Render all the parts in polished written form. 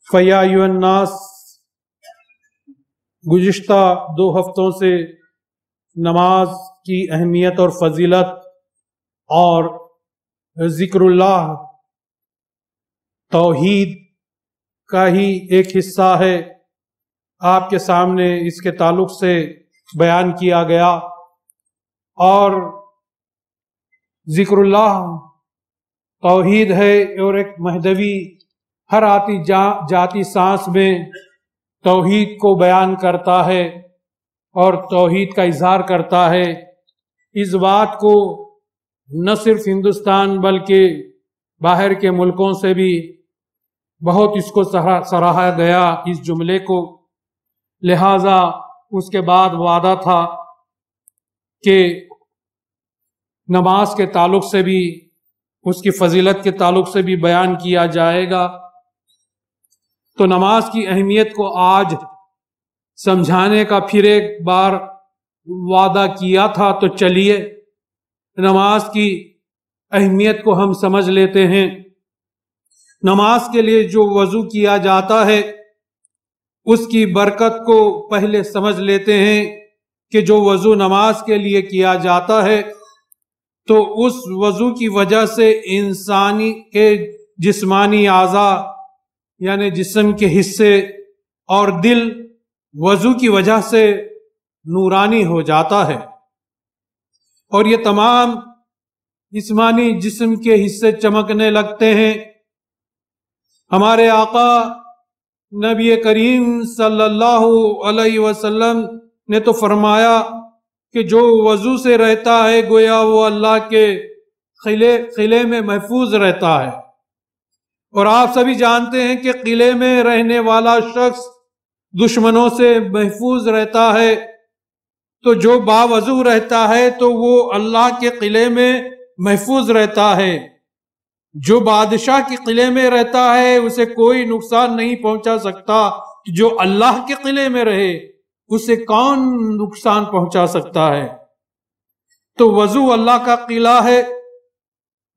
فیا ایھا الناس، گزشتہ 2 ہفتوں سے نماز کی اہمیت اور فضیلت اور ذکر اللہ توحید کا ہی ایک حصہ ہے، آپ کے سامنے اس کے تعلق سے بیان کیا گیا، اور ذکر اللہ توحید ہے اور ایک مہدوی ہر آتی جاتی سانس میں توحید کو بیان کرتا ہے اور توحید کا اظہار کرتا ہے۔ اس بات کو نہ صرف ہندوستان بلکہ باہر کے ملکوں سے بھی بہت اس کو سراہا گیا، اس جملے کو، لہذا اس کے بعد وعدہ تھا کہ نماز کے تعلق سے بھی، اس کی فضیلت کے تعلق سے بھی بیان کیا جائے گا۔ تو نماز کی اہمیت کو آج سمجھانے کا پھر ایک بار وعدہ کیا تھا، تو چلیے نماز کی اہمیت کو ہم سمجھ لیتے ہیں۔ نماز کے لیے جو وضو کیا جاتا ہے اس کی برکت کو پہلے سمجھ لیتے ہیں کہ جو وضو نماز کے لیے کیا جاتا ہے تو اس وضو کی وجہ سے انسانی کے جسمانی اعضاء یعنی جسم کے حصے اور دل وضو کی وجہ سے نورانی ہو جاتا ہے، اور یہ تمام جسمانی جسم کے حصے چمکنے لگتے ہیں۔ ہمارے آقا نبی کریم صلی اللہ علیہ وسلم نے تو فرمایا کہ جو وضو سے رہتا ہے گویا وہ اللہ کے قلعے میں محفوظ رہتا ہے، اور آپ سبھی جانتے ہیں کہ قلعے میں رہنے والا شخص دشمنوں سے محفوظ رہتا ہے، تو جو باوضو رہتا ہے تو وہ اللہ کے قلعے میں محفوظ رہتا ہے۔ جو بادشاہ کے قلعے میں رہتا ہے اسے کوئی نقصان نہیں پہنچا سکتا، جو اللہ کے قلعے میں رہے اسے کون نقصان پہنچا سکتا ہے؟ تو وضو اللہ کا قلعہ ہے۔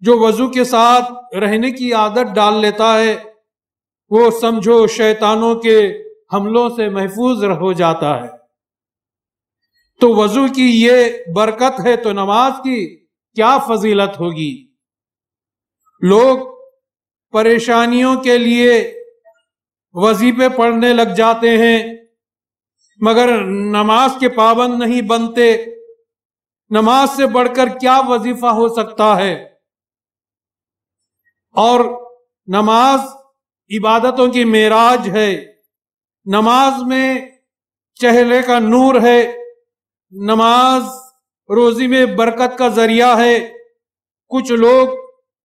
جو وضو کے ساتھ رہنے کی عادت ڈال لیتا ہے وہ سمجھو شیطانوں کے حملوں سے محفوظ ہو جاتا ہے۔ تو وضو کی یہ برکت ہے، تو نماز کی کیا فضیلت ہوگی؟ لوگ پریشانیوں کے لیے وظیفے پڑھنے لگ جاتے ہیں مگر نماز کے پابند نہیں بنتے۔ نماز سے بڑھ کر کیا وظیفہ ہو سکتا ہے؟ اور نماز عبادتوں کی معراج ہے۔ نماز میں چہرے کا نور ہے، نماز روزی میں برکت کا ذریعہ ہے۔ کچھ لوگ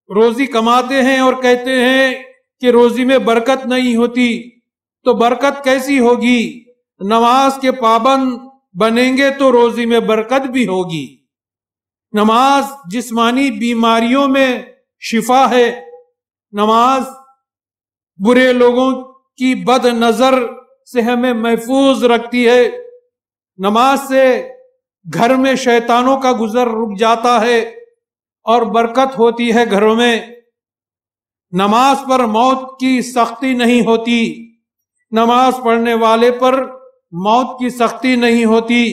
روزی کماتے ہیں اور کہتے ہیں کہ روزی میں برکت نہیں ہوتی، تو برکت کیسی ہوگی؟ نماز کے پابند بنیں گے تو روزی میں برکت بھی ہوگی۔ نماز جسمانی بیماریوں میں شفا ہے۔ نماز برے لوگوں کی بد نظر سے ہمیں محفوظ رکھتی ہے۔ نماز سے گھر میں شیطانوں کا گزر رک جاتا ہے اور برکت ہوتی ہے گھروں میں۔ نماز پر موت کی سختی نہیں ہوتی، نماز پڑھنے والے پر موت کی سختی نہیں ہوتی،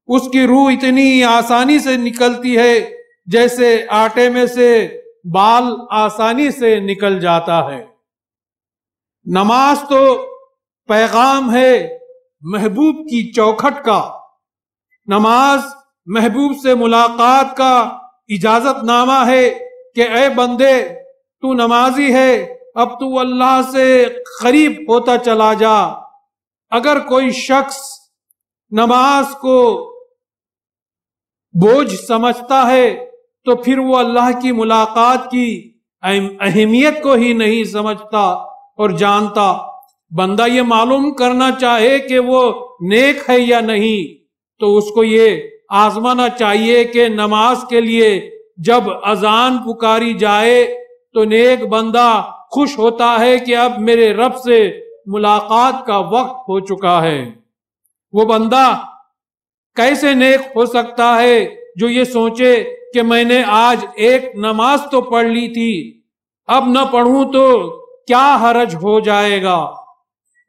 اس کی روح اتنی آسانی سے نکلتی ہے جیسے آٹے میں سے بال آسانی سے نکل جاتا ہے۔ نماز تو پیغام ہے محبوب کی چوکھٹ کا، نماز محبوب سے ملاقات کا اجازت نامہ ہے کہ اے بندے تو نمازی ہے، اب تو اللہ سے قریب ہوتا چلا جا۔ اگر کوئی شخص نماز کو بوجھ سمجھتا ہے تو پھر وہ اللہ کی ملاقات کی اہمیت کو ہی نہیں سمجھتا اور جانتا۔ بندہ یہ معلوم کرنا چاہے کہ وہ نیک ہے یا نہیں تو اس کو یہ آزمانا چاہیے کہ نماز کے لیے جب اذان پکاری جائے تو نیک بندہ خوش ہوتا ہے کہ اب میرے رب سے ملاقات کا وقت ہو چکا ہے۔ وہ بندہ کیسے نیک ہو سکتا ہے جو یہ سوچے کہ میں نے آج ایک نماز تو پڑھ لی تھی، اب نہ پڑھوں تو کیا حرج ہو جائے گا۔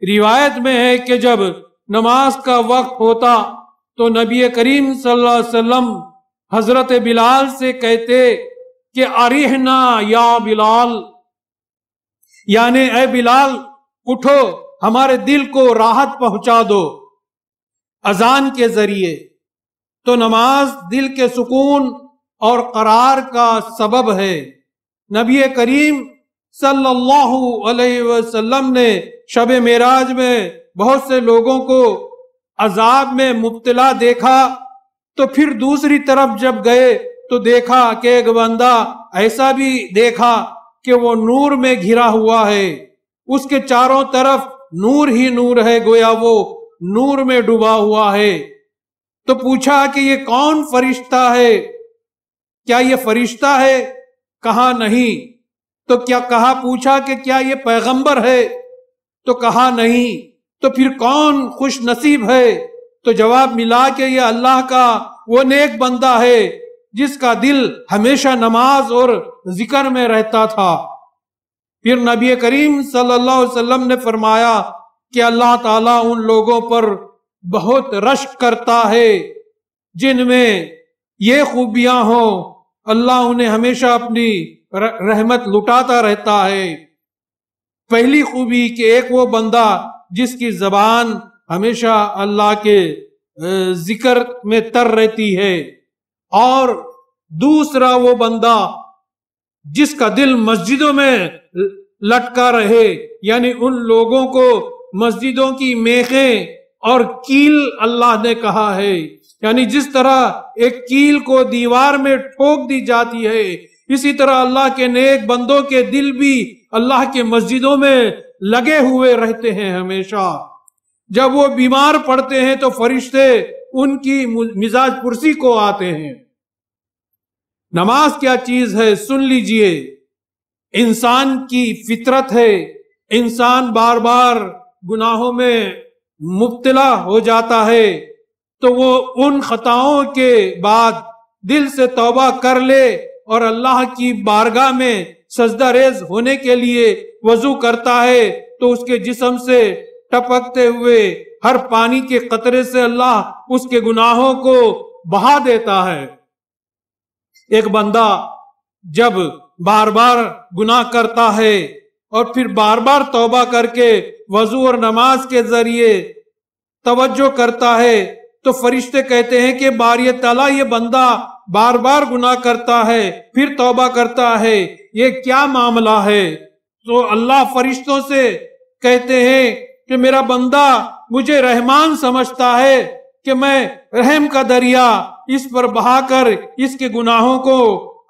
روایت میں ہے کہ جب نماز کا وقت ہوتا تو نبی کریم صلی اللہ علیہ وسلم حضرت بلال سے کہتے کہ ارحنا یا بلال، یعنی اے بلال اٹھو، ہمارے دل کو راحت پہنچا دو اذان کے ذریعے۔ تو نماز دل کے سکون اور قرار کا سبب ہے۔ نبی کریم صلی اللہ علیہ وسلم نے شب معراج میں بہت سے لوگوں کو عذاب میں مبتلا دیکھا، تو پھر دوسری طرف جب گئے تو دیکھا کہ ایک بندہ ایسا بھی دیکھا کہ وہ نور میں گھرا ہوا ہے، اس کے چاروں طرف نور ہی نور ہے، گویا وہ نور میں ڈوبا ہوا ہے۔ تو پوچھا کہ یہ کون فرشتہ ہے؟ کیا یہ فرشتہ ہے؟ کہا نہیں۔ تو کیا کہا، پوچھا کہ کیا یہ پیغمبر ہے؟ تو کہا نہیں۔ تو پھر کون خوش نصیب ہے؟ تو جواب ملا کہ یہ اللہ کا وہ نیک بندہ ہے جس کا دل ہمیشہ نماز اور ذکر میں رہتا تھا۔ پھر نبی کریم صلی اللہ علیہ وسلم نے فرمایا کہ اللہ تعالیٰ ان لوگوں پر بہت رشک کرتا ہے جن میں یہ خوبیاں ہوں، اللہ انہیں ہمیشہ اپنی رحمت لٹاتا رہتا ہے۔ پہلی خوبی کہ ایک وہ بندہ جس کی زبان ہمیشہ اللہ کے ذکر میں تر رہتی ہے، اور دوسرا وہ بندہ جس کا دل مسجدوں میں لٹکا رہے، یعنی ان لوگوں کو مسجدوں کی میخیں اور کیل اللہ نے کہا ہے، یعنی جس طرح ایک کیل کو دیوار میں ٹھوک دی جاتی ہے، اسی طرح اللہ کے نیک بندوں کے دل بھی اللہ کے مسجدوں میں لگے ہوئے رہتے ہیں ہمیشہ۔ جب وہ بیمار پڑتے ہیں تو فرشتے ان کی مزاج پرسی کو آتے ہیں۔ نماز کیا چیز ہے سن لیجئے، انسان کی فطرت ہے، انسان بار بار گناہوں میں مبتلا ہو جاتا ہے، تو وہ ان خطاؤں کے بعد دل سے توبہ کر لے اور اللہ کی بارگاہ میں سجدہ ریز ہونے کے لیے وضو کرتا ہے، تو اس کے جسم سے ٹپکتے ہوئے ہر پانی کے قطرے سے اللہ اس کے گناہوں کو بہا دیتا ہے۔ ایک بندہ جب بار بار گناہ کرتا ہے اور پھر بار بار توبہ کر کے وضو اور نماز کے ذریعے توجہ کرتا ہے، تو فرشتے کہتے ہیں کہ باری تعالیٰ یہ بندہ بار بار گناہ کرتا ہے پھر توبہ کرتا ہے، یہ کیا معاملہ ہے؟ تو اللہ فرشتوں سے کہتے ہیں کہ میرا بندہ مجھے رحمان سمجھتا ہے کہ میں رحم کا دریا اس پر بہا کر اس کے گناہوں کو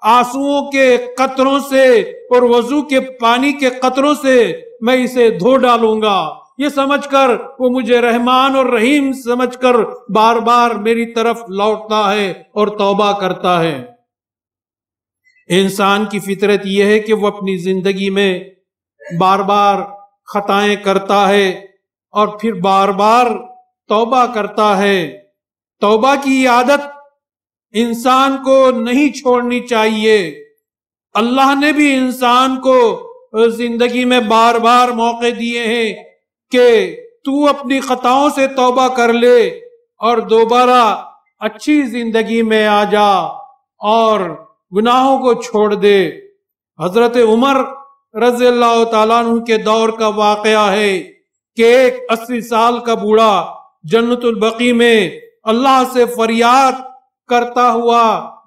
آنسوؤں کے قطروں سے اور وضو کے پانی کے قطروں سے میں اسے دھو ڈالوں گا، یہ سمجھ کر وہ مجھے رحمان اور رحیم سمجھ کر بار بار میری طرف لوٹتا ہے اور توبہ کرتا ہے۔ انسان کی فطرت یہ ہے کہ وہ اپنی زندگی میں بار بار خطائیں کرتا ہے اور پھر بار بار توبہ کرتا ہے۔ توبہ کی عادت انسان کو نہیں چھوڑنی چاہیے۔ اللہ نے بھی انسان کو زندگی میں بار بار موقع دیے ہیں کہ تو اپنی خطاؤں سے توبہ کر لے اور دوبارہ اچھی زندگی میں آ جا اور گناہوں کو چھوڑ دے۔ حضرت عمر رضی اللہ تعالیٰ عنہ کے دور کا واقعہ ہے کہ ایک 80 سال کا بوڑھا جنت البقیع میں اللہ سے فریاد کرتا ہوا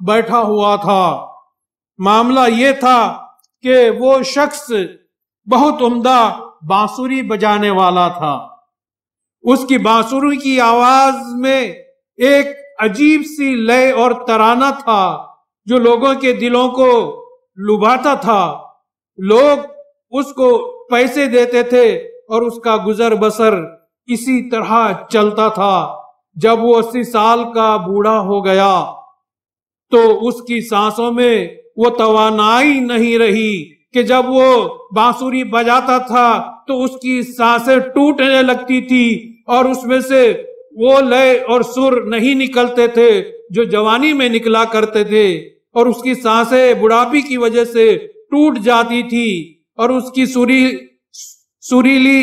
بیٹھا ہوا تھا۔ معاملہ یہ تھا کہ وہ شخص بہت عمدہ بانسری بجانے والا تھا۔ اس کی بانسری کی آواز میں ایک عجیب سی لے اور ترانہ تھا جو لوگوں کے دلوں کو لبھاتا تھا۔ لوگ اس کو پیسے دیتے تھے اور اس کا گزر بسر اسی طرح چلتا تھا۔ جب وہ 80 سال کا بوڑھا ہو گیا تو اس کی سانسوں میں وہ توانائی نہیں رہی کہ جب وہ بانسری بجاتا تھا تو اس کی سانسیں ٹوٹنے لگتی تھی اور اس میں سے وہ لے اور سر نہیں نکلتے تھے جو جوانی میں نکلا کرتے تھے، اور اس کی سانسیں بڑھاپی کی وجہ سے ٹوٹ جاتی تھی اور اس کی سریلی